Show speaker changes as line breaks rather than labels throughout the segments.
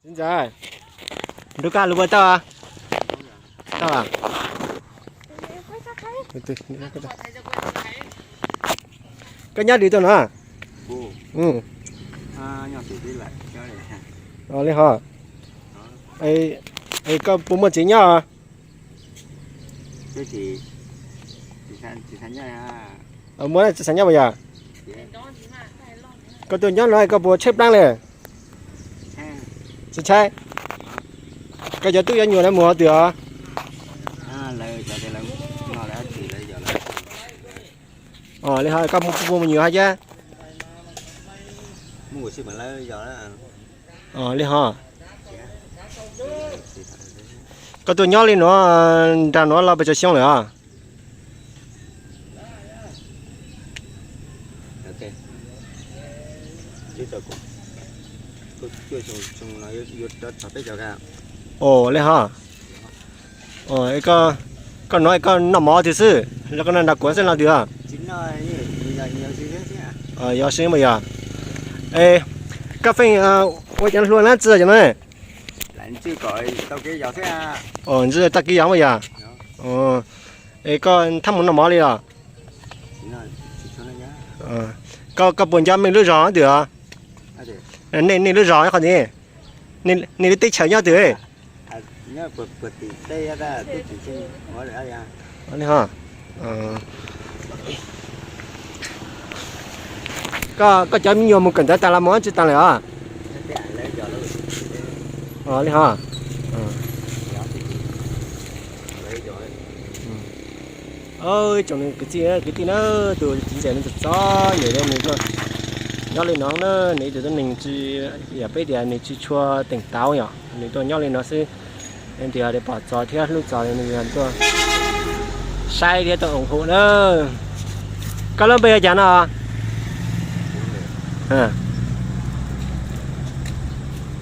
Xin chào. Đứa cá lúa tao à? Tao à? Cái nhát đi tao nữa. Ừ.
Nhỏ tí đi lại cho này ha.
Rồi lên hả? Ai có bún mật chỉ nhau à?
Chứ chỉ thành nha ha.
Ở mới chỉ sáng nhau bây giờ. Có tôi nhớ nói có bùa chép đang này. Chị trai. Cái giờ tôi nhiều lắm mua được.
Lấy cho thì là nó đã chỉ lấy giờ là.
Lên hả? Có mua nhiều hay chứ?
Mua xí mà lấy giờ đó.
Lên hả? Có tôi nhớ lên nó ra nó là bây giờ xong rồi à?
Ok. Chứ cho cô chưa xong nó vô đất phải biết cho cả.
Lên hả? Có nói có nằm mò thì sư, là con này đặt cuốn sẽ làm được à?
Chính nó nhiều gì thế chứ à?
Giờ xin bây giờ. Cà phê tôi chẳng luôn á chưa chẳng này.
Lại chứ gọi tao cái giờ thế à?
Chứ ta kia bây giờ. Có thăm muốn nằm mò đi à?
Chính nó chỉ cho nó nhá.
Có buồn cho mình lựa rõ được à? Nên lựa rõ còn gì? Nên tích chở nhau được ấy.
Nhớ bật tí đây ra tích chỉ trên ngồi lại à?
Này hả? Có cho mình nhiều một cần ta làm món chứ ta lại à? Này hả? Ơi chồng này cái gì nó từ chính xác nó thật rõ vậy đây mình thôi nhớ lên nó này từ mình chỉ bây giờ mình chỉ cho tỉnh táo nhở mình tôi nhớ lên nó sẽ em thì để bỏ trò theo lúc trò mình làm tôi sai thì tôi ủng hộ nữa có lúc bây giờ chán à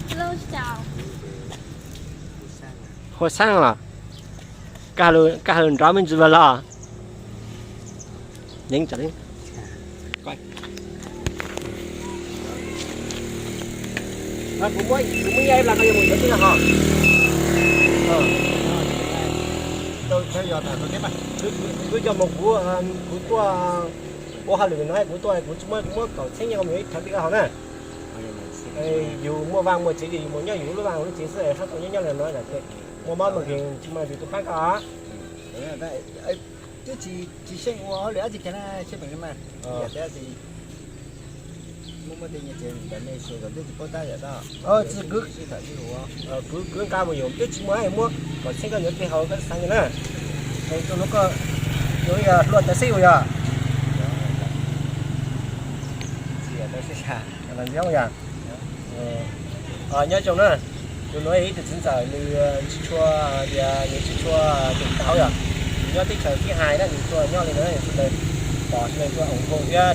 Hello chào.
hồi sáng là cả hơn đó mình chỉ vào là nhanh chóng đi coi cũng mới em là cái gì mình biết hả tôi theo giờ tôi tiếp cứ cho một cú tua hai lửa nói cú tua cũng mới cầu sinh nhau mới thật đi hả nè dù mua vàng mua chỉ gì mua nhau dù vàng nó chỉ sẽ hết nhau là nói là thế mua bao mà kiện mà thì tôi phát cả
chứ chỉ xem hoa lẽ gì cái này xem mình mà giờ thế thì mua một tiền nhà tiền cái này sửa rồi thì có tay vậy đó
chỉ cứ cao mà dùng chứ chỉ mới mua còn sinh cái những cái hậu cái sang cái này thì tôi nó có rồi luật ta siêu rồi làm gì không vậy nhớ chồng nữa tôi nói ý thì chính giờ như chỉ chua tỉnh táo rồi nhớ tích thời thứ hai đó thì chua nhớ lên nữa thì bỏ lên cho ủng hộ ra